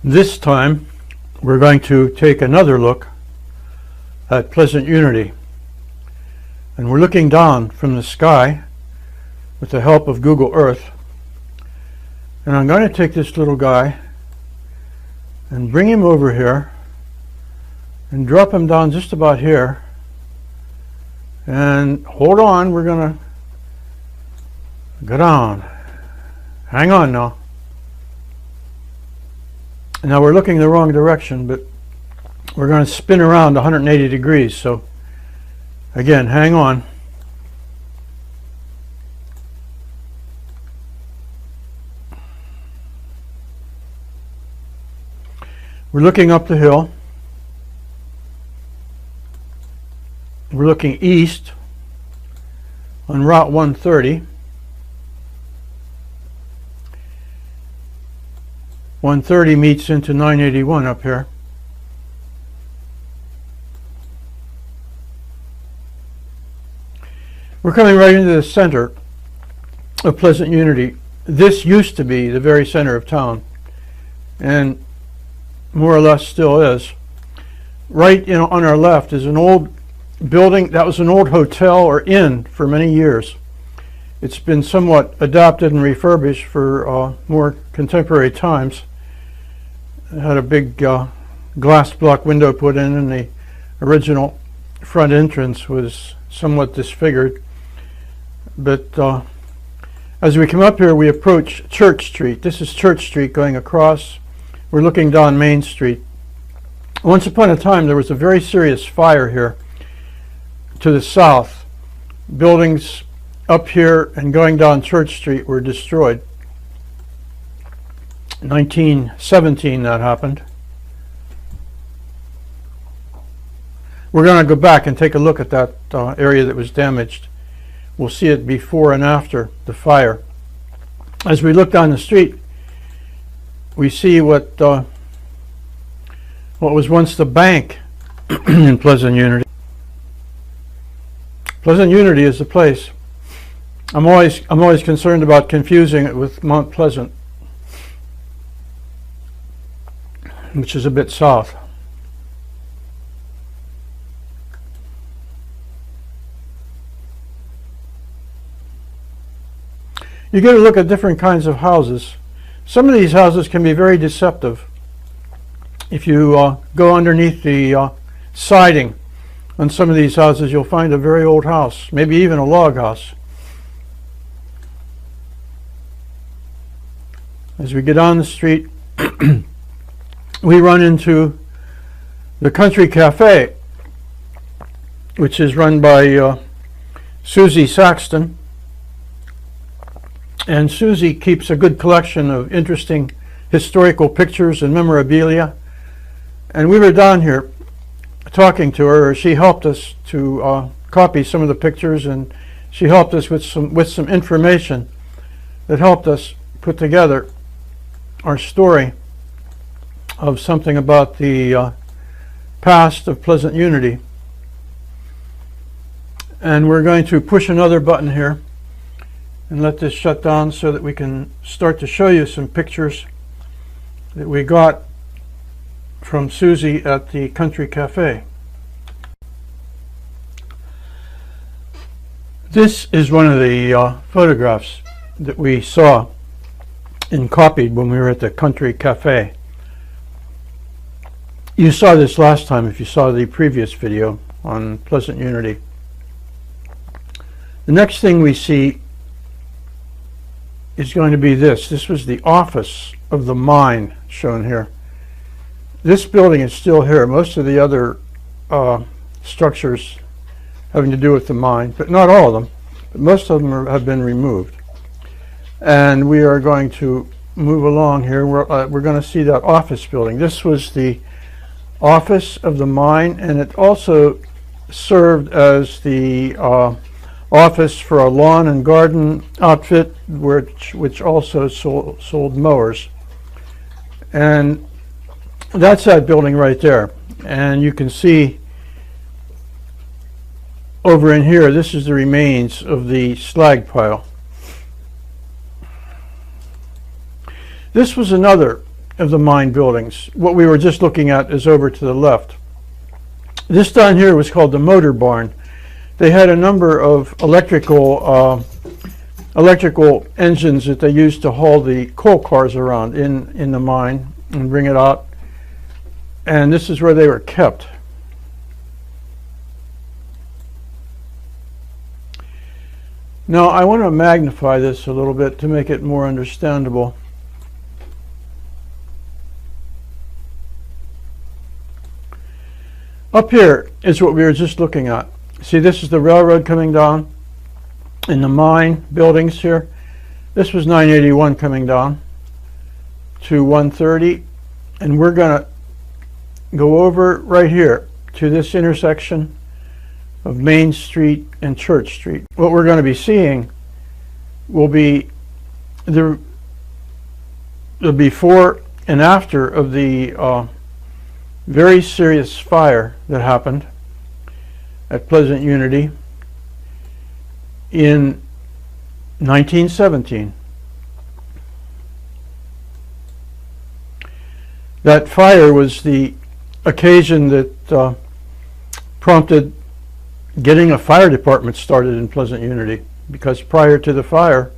This time we're going to take another look at Pleasant Unity, and we're looking down from the sky with the help of Google Earth, and I'm going to take this little guy and bring him over here and drop him down just about here, and hold on, we're going to go down. Hang on now. Now we're looking the wrong direction, but we're going to spin around 180 degrees. So again, hang on. We're looking up the hill. We're looking east on Route 130. 130 meets into 981 up here. We're coming right into the center of Pleasant Unity. This used to be the very center of town, and more or less still is. Right on our left is an old building that was an old hotel or inn for many years. It's been somewhat adapted and refurbished for more contemporary times. It had a big glass block window put in, and the original front entrance was somewhat disfigured. But as we come up here, we approach Church Street. This is Church Street going across. We're looking down Main Street. Once upon a time, there was a very serious fire here to the south. Buildings up here and going down Church Street were destroyed. 1917 that happened. We're going to go back and take a look at that area that was damaged. We'll see it before and after the fire. As we look down the street, we see what was once the bank in Pleasant Unity. Pleasant Unity is the place. I'm always concerned about confusing it with Mount Pleasant, which is a bit south. You get a look at different kinds of houses. Some of these houses can be very deceptive. If you go underneath the siding on some of these houses, you'll find a very old house, maybe even a log house. As we get on the street, we run into the Country Cafe, which is run by Susie Saxton. And Susie keeps a good collection of interesting historical pictures and memorabilia. And we were down here talking to her. She helped us to copy some of the pictures, and she helped us with some information that helped us put together our story of something about the past of Pleasant Unity. And we're going to push another button here and let this shut down so that we can start to show you some pictures that we got from Susie at the Country Cafe. This is one of the photographs that we saw and copied when we were at the Country Cafe. You saw this last time if you saw the previous video on Pleasant Unity. The next thing we see is going to be this. This was the office of the mine shown here. This building is still here. Most of the other structures having to do with the mine, but not all of them, but most of them have been removed. And we are going to move along here. We're going to see that office building. This was the office of the mine, and it also served as the office for a lawn and garden outfit, which also sold mowers. And that's that building right there. And you can see over in here, this is the remains of the slag pile. This was another of the mine buildings. What we were just looking at is over to the left. This down here was called the motor barn. They had a number of electrical engines that they used to haul the coal cars around in the mine and bring it out. And this is where they were kept. Now I want to magnify this a little bit to make it more understandable. Up here is what we were just looking at. See, this is the railroad coming down in the mine buildings here. This was 981 coming down to 130, and we're going to go over right here to this intersection of Main Street and Church Street. What we're going to be seeing will be the before and after of the very serious fire that happened at Pleasant Unity in 1917. That fire was the occasion that prompted getting a fire department started in Pleasant Unity, because prior to the fire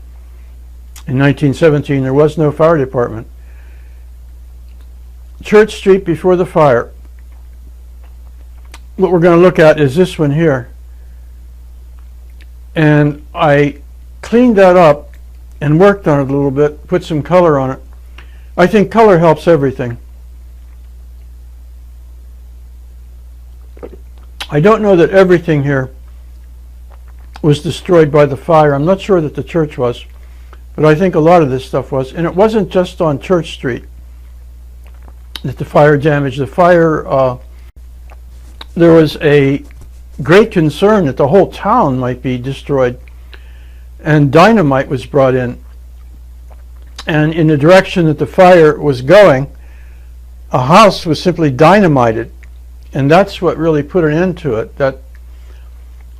in 1917 there was no fire department. Church Street before the fire. What we're going to look at is this one here, and I cleaned that up and worked on it a little bit, put some color on it. I think color helps everything. I don't know that everything here was destroyed by the fire. I'm not sure that the church was, but I think a lot of this stuff was. And it wasn't just on Church Street that the fire damaged. The fire, there was a great concern that the whole town might be destroyed, and dynamite was brought in. And in the direction that the fire was going, a house was simply dynamited. And that's what really put an end to it. That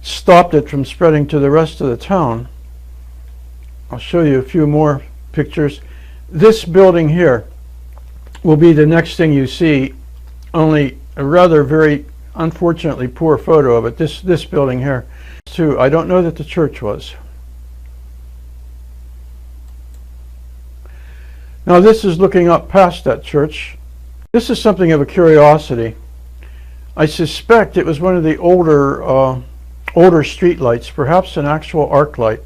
stopped it from spreading to the rest of the town. I'll show you a few more pictures. This building here will be the next thing you see, only a rather very unfortunately poor photo of it. This building here too. I don't know that the church was. Now this is looking up past that church. This is something of a curiosity. I suspect it was one of the older street lights, perhaps an actual arc light.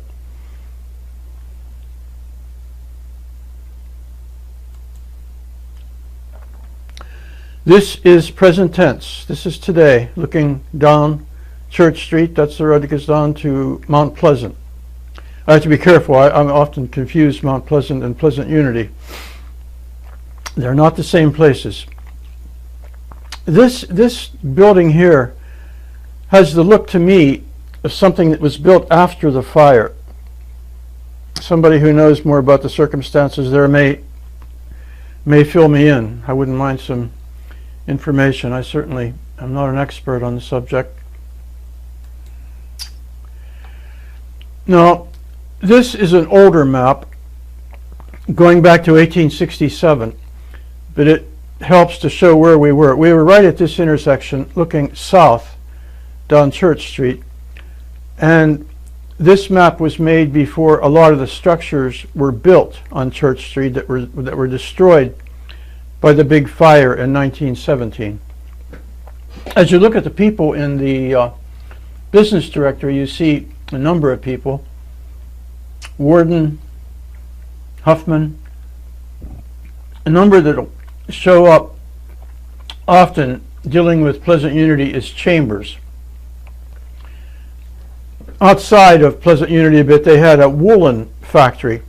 This is present tense. This is today, looking down Church Street. That's the road that goes down to Mount Pleasant. I have to be careful. I'm often confused Mount Pleasant and Pleasant Unity. They're not the same places. This building here has the look to me of something that was built after the fire. Somebody who knows more about the circumstances there may fill me in. I wouldn't mind some information. I certainly am not an expert on the subject. Now, this is an older map going back to 1867, but it helps to show where we were. We were right at this intersection looking south down Church Street, and this map was made before a lot of the structures were built on Church Street that were destroyed by the big fire in 1917. As you look at the people in the business directory, you see a number of people: Warden, Huffman, a number that show up often dealing with Pleasant Unity is Chambers. Outside of Pleasant Unity a bit, they had a woolen factory.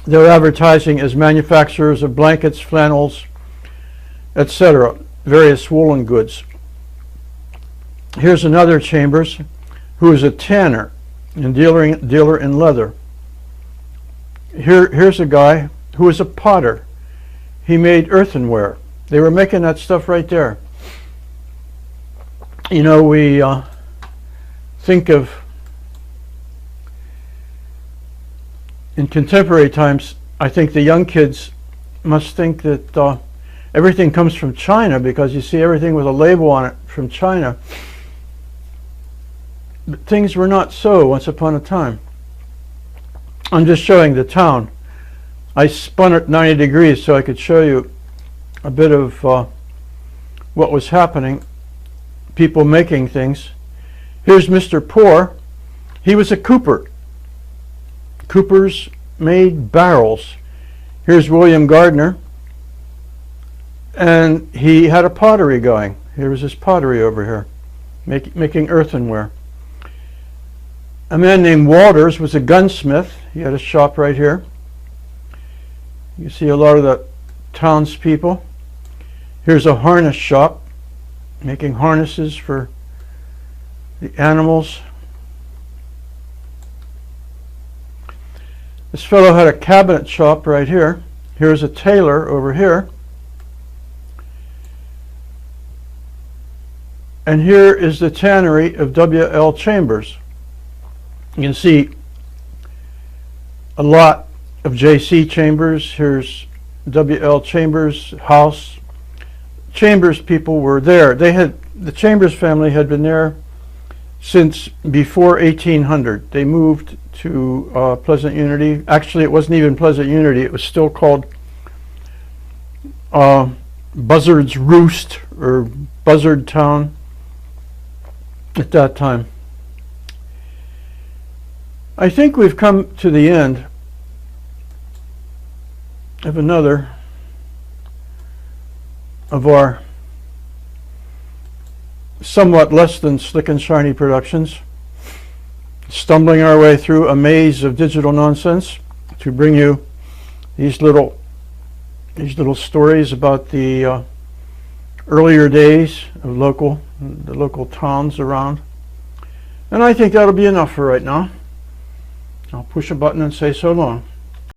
They were advertising as manufacturers of blankets, flannels, etc., various woolen goods. Here's another Chambers, who is a tanner and dealer in leather. Here's a guy who is a potter. He made earthenware. They were making that stuff right there. You know, we think of, in contemporary times, I think the young kids must think that everything comes from China because you see everything with a label on it from China. But things were not so once upon a time. I'm just showing the town. I spun it 90 degrees so I could show you a bit of what was happening. People making things. Here's Mr. Poor. He was a cooper. Coopers made barrels. Here's William Gardner. And he had a pottery going. Here was his pottery over here, making earthenware. A man named Walters was a gunsmith. He had a shop right here. You see a lot of the townspeople. Here's a harness shop, making harnesses for the animals. This fellow had a cabinet shop right here. Here's a tailor over here. And here is the tannery of W.L. Chambers. You can see a lot of J.C. Chambers. Here's W.L. Chambers' house. Chambers people were there. The Chambers family had been there since before 1800. They moved to Pleasant Unity. Actually, it wasn't even Pleasant Unity. It was still called Buzzard's Roost or Buzzard Town at that time. I think we've come to the end of another of our somewhat less than slick and shiny productions, stumbling our way through a maze of digital nonsense to bring you these little stories about the earlier days of the local towns around. And I think that'll be enough for right now. I'll push a button and say so long.